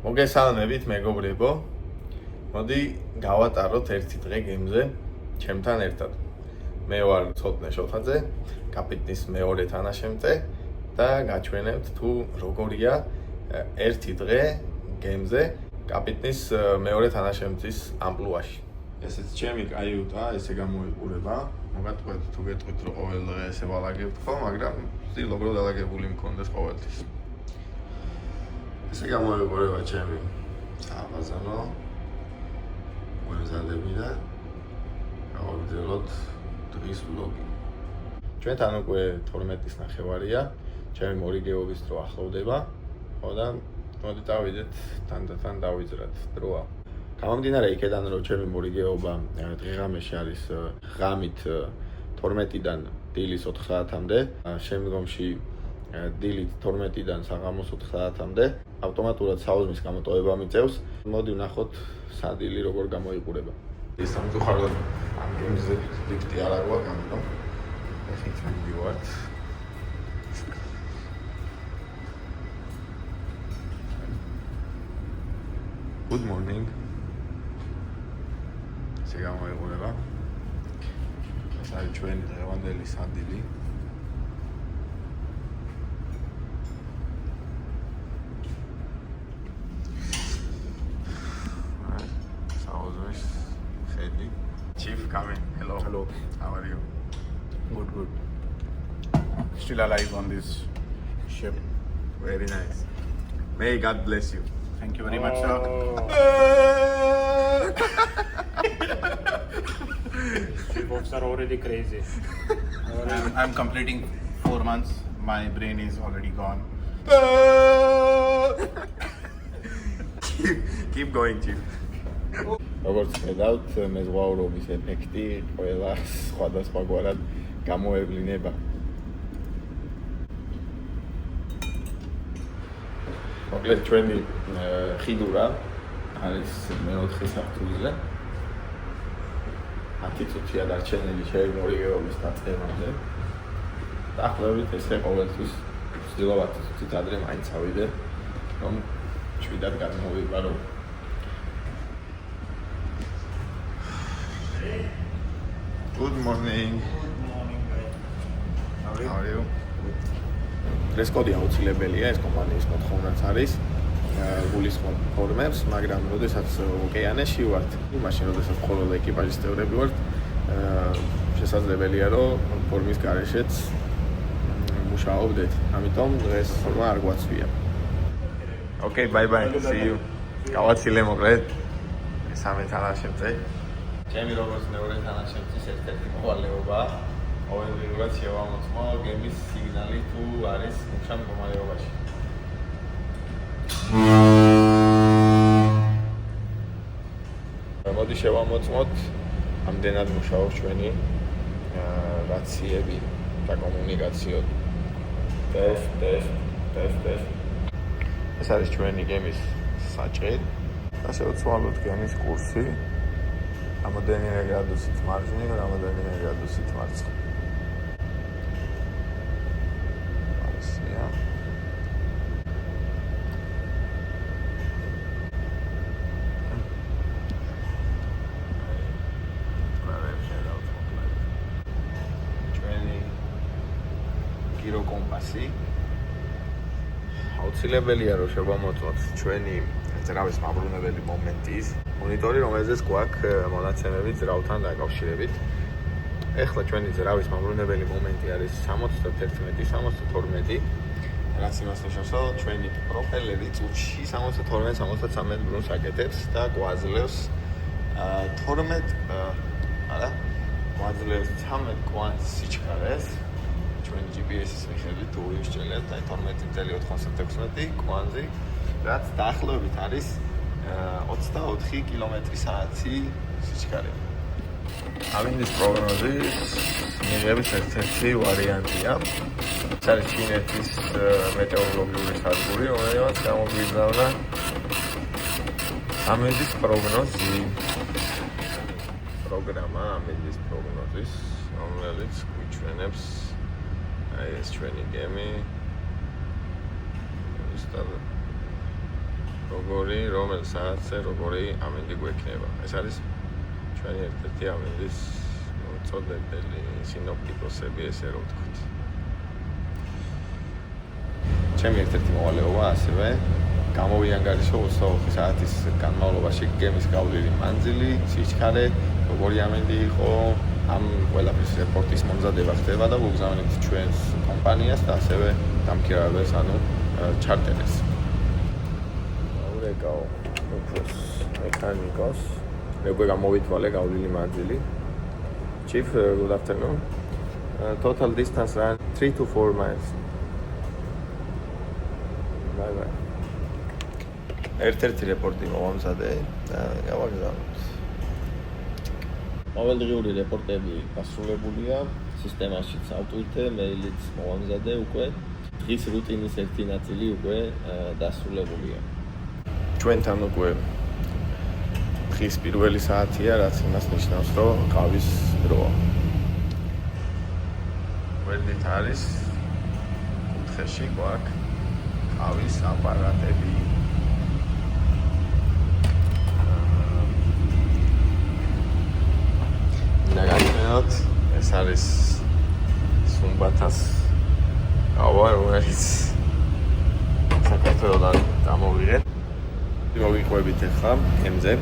მოგესალმებით მეგობრებო. მოდი გავატაროთ ერთი დღე გემზე ჩემთან ერთად. მე ვარ ცოტნე შოთაძე, კაპიტნის მეორე თანაშემწე და გაჩვენებთ თუ როგორია ერთი დღე გემზე კაპიტნის მეორე თანაშემწის ამპლუაში. ესეც ჩემი კაიუტა, ესე გამოიყურება. მოგატყუეთ თუ გეტყვით რომ ყოველ დღე ესე ვალაგებთ ხო, მაგრამ ვთქვი რომ დალაგებული მქონდეს ყოველთვის. ესე გამოიყურება ჩემი საბაზანო მოზადები და გავაგრძელოთ დღის ვლოგი. ჩვენთან უკვე 12-ის ნახევარია, ჩემი მორიგეობის დრო ახლოვდება, ხო და მოდი დავიდეთ თანდათან დავიძრათ დროა. გამომდინარე იქედან რომ ჩემი მორიგეობა დღე-ღამეში არის ღამით 12-დან დილის 4 საათამდე, შემდგომში დილით 12-დან საღამოს 4 საათამდე ავტომატურად საუზმის გამოტოვება მიწევს. მოდი ვნახოთ სადილი როგორ გამოიყურება. ის სამწუხაროდ ამ გემზე დიქტი არ აქვს, ამიტომ ეხით მივივართ. Good morning. ესე გამოიყურება. ეს არის ჩვენი დღევანდელი სადილი. Chief, come in. Hello. Hello. How are you? Good. Still alive on this ship. Very nice. May God bless you. Thank you very much, sir. You folks are already crazy. I'm completing 4 months. My brain is already gone. Keep going, Chief. როგორც ხედავთ, მეზღვაურობის ეფექტი ყველა სხვადასხვაგვარად გამოევლინება. მოკლედ ჩვენი ხიდურა არის მე-4 საფრთხეზე. 10 წუთია დარჩენილი ჩემი მორიგეობის დაწყებამდე. დაახლოებით ესე ყოველთვის ვცდილობ 10 წუთით ადრე მაინც ავიდე, რომ შვიდად გადმოვიბარო. Good morning. How are you? Dress-code აუცილებელია, ეს კომპანიის მოთხოვნაც არის. გულისხმობ ფორმებს, მაგრამ როდესაც ოკეანეში ვართ, მაშინ როდესაც მხოლოდ ეკიპაჟის წევრები ვართ, შესაძლებელია რომ ფორმის გარეშეც მუშაობდეთ. ამიტომ დღეს ფორმა არ გვაცვია. Okay, bye. See you. გავაცილე მოკლედ. სამი თანაშემწე. ჩემი როგორც მეორე თანაშემწის ერთ-ერთი მოვალეობაა. ყოველდღიურად შევამოწმო გემის სიგნალი თუ არის მუშა მდგომარეობაში. მოდი შევამოწმოთ ამდენად მუშაობს ჩვენი რაციები და კომუნიკაციო. ტესტ. ეს არის ჩვენი გემის საჭე. ასე უცვალოთ გემის კურსი. რამოდენიმე გრადუსით მარჯვნივ, რამოდენიმე გრადუსით მარცხნივ. ასია. ჩვენი გიროკომპასი. აუცილებელია რომ შევამოწმოთ ჩვენი ძრავის მაბრუნებელი მომენტის მონიტორი, რომელზეც გვაქვს მონაცემები ძრავთან დაკავშირებით. ეხლა ჩვენი ძრავის მაბრუნებელი მომენტი არის 71-72, რაც იმას ნიშნავს, რომ ჩვენი პროფელერი წუთში 72-73 ბრუნს აკეთებს და გვაძლევს 13 კვანტს სიჩქარეს. ჩვენი GPS-ის მიხედვით თუ ვიმსჯელებთ, აი 12.96 კვანტი, რაც დაახლოებით არის 24 კმ/სთ სიჩქარე. ამინდის პროგნოზის მიღების ერთ-ერთი ვარიანტია. ეს არის ჩინეთის მეტეოროლოგიური სადგური, რომელსაც გამოგვიგზავნა ამინდის პროგნოზი. პროგრამა ამინდის პროგნოზის, რომელიც გვიჩვენებს აი ეს ჩვენი გემი. რომელ საათზე როგორი ამინდი გვექნება. ეს არის ჩვენი ერთ-ერთი ამინდის მოწოდებელი სინოპტიკოსები, ესე რომ ვთქვით. ჩემი ერთ-ერთი მოვალეობა ასევე გამოვიანგარიშო 24 საათის განმავლობაში გემის გავლილი მანძილი, სიჩქარე, როგორი ამინდი იყო, ამ ყველაფრის რეპორტის მომზადება ხდება და ვუგზავნით ჩვენს კომპანიას და ასევე დამქირავებელს, ანუ ჩარტერებს. აურეკაო უფროს მექანიკოს, მეგობრებო გამოვითვალე გავლილი მანძილი. Chief, good afternoon. Total distance run 3 to 4 miles. Bye bye. ერთ-ერთი რეპორტი მოვამზადე და გავაგზავნოთ. ყოველდღიური რეპორტები დასრულებულია, სისტემაშიც ავტვირთე, მეილიც მოვამზადე უკვე. დღის რუტინის ერთი ნაწილი უკვე დასრულებულია. ჩვენთან უკვე დღის პირველი საათია, რაც იმას ნიშნავს, რომ ყავის დროა. გვერდით არის კუთხეში გვაქვს ყავის აპარატები. ნაგანოთ, ეს არის სუმბათას ყავა, რომელიც საქართველოდან დამოვიღეთ. მოვიყვებით ახლა გემზე.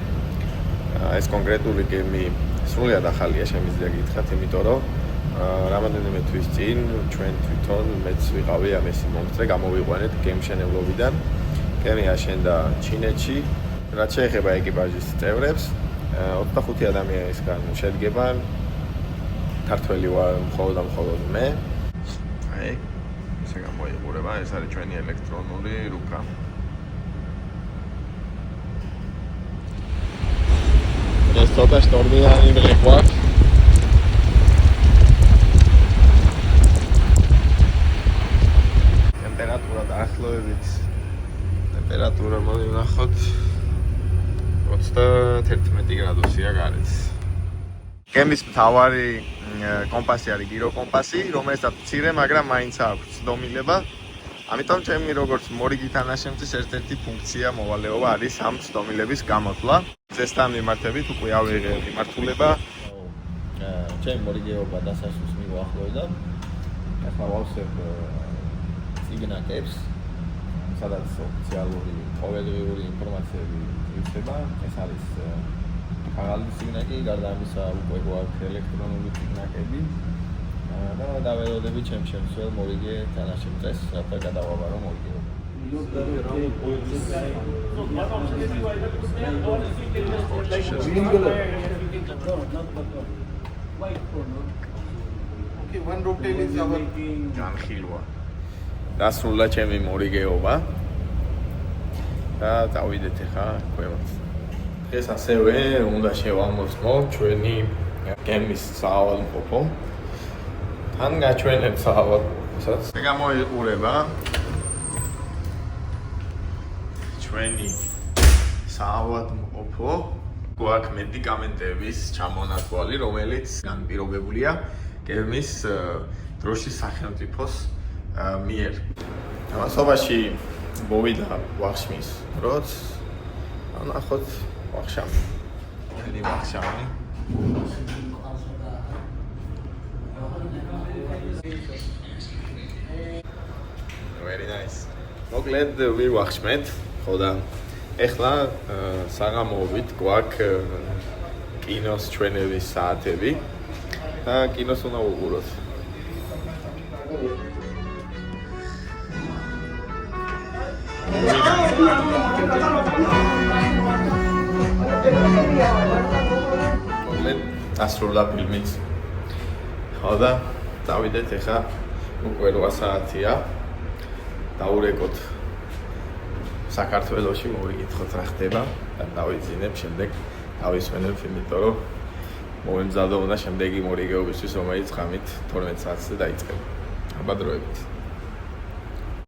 ეს კონკრეტული გემი სრულიად ახალია, შემიძლია გითხრათ, იმიტომ რომ რამოდენიმე თვის წინ ჩვენ თვითონ მეც ვიყავი ამ ეს მომწრე გამოვიყვანეთ გემშენებლობიდან. გემი აშენდა ჩინეთში, რაც შეეხება ეკიპაჟის წევრებს. 25 ადამიანისგან შედგება, ქართველი ვარ მხოლოდ და მხოლოდ მე. აი, ესე გამოიყურება, ეს არის ჩვენი ელექტრონული რუკა. ეს ცოტა შტორმიანი დღე გვაქვს. ტემპერატურა დაახლოებით ტემპერატურა მოვინახოთ 31 გრადუსია გარეთ. გემის მთავარი კომპასი არის გირო კომპასი, რომელსაც მცირე, მაგრამ მაინც აქვს ცდომილება. ამიტომ ჩემი როგორც მორიგი თანაშემწის ერთ-ერთი ფუნქცია მოვალეობა არის ამ ცდომილების გამოთვლა. წესთან მიმართებით უკვე ავიღე მიმართულება. ჩემი მორიგეობა დასასრულს მივახლოვდა. ახლა ვავსებ სიგნალებს, სადაც ოფიციალური ყოველდღიური ინფორმაციები იხდება. ეს არის ქაღალდის სიგნალი, გარდა ამისა უკვე გვაქვს ელექტრონული სიგნალები და დაველოდები ჩემ შემცველ მორიგე თანაშემწეს, რათა გადავაბარო მორიგეობა. Okay, one rope tail is our განხილვა. დასრულდა ჩემი მორიგეობა და დავიდეთ ახლა ქვემოთ. დღეს ასევე უნდა შევამოწმო ჩვენი გემის საავადმყოფო. თან გაჩვენებ საავადმყოფოსაც. ეს გამოიყურება ჩვენი საავადმყოფო. გვაქვს მედიკამენტების ჩამონათვალი, რომელიც განპირობებულია გემის დროშის სახელმწიფოს მიერ. ამასობაში მოვიდა ვახშმის როც ნახოთ ვახშამი. დიდი ვახშამი. Very nice. მოკლედ ვივახშმეთ, ხო და ეხლა საღამოობით გვაქვს კინოს ჩვენების საათები და კინოს უნდა ვუყუროთ. მოკლედ დასრულდა ფილმიც. ხო და დავიდეთ ეხლა უკვე 8 საათია. დაურეკოთ საქართველოში, მოვიკითხოთ რა ხდება და დავიძინებ, შემდეგ დავისვენებ, იმიტომ რომ მოვემზადო უნდა შემდეგი მორიგეობისთვის, რომელიც ღამით 12 საათზე დაიწყება. აბა დროებით.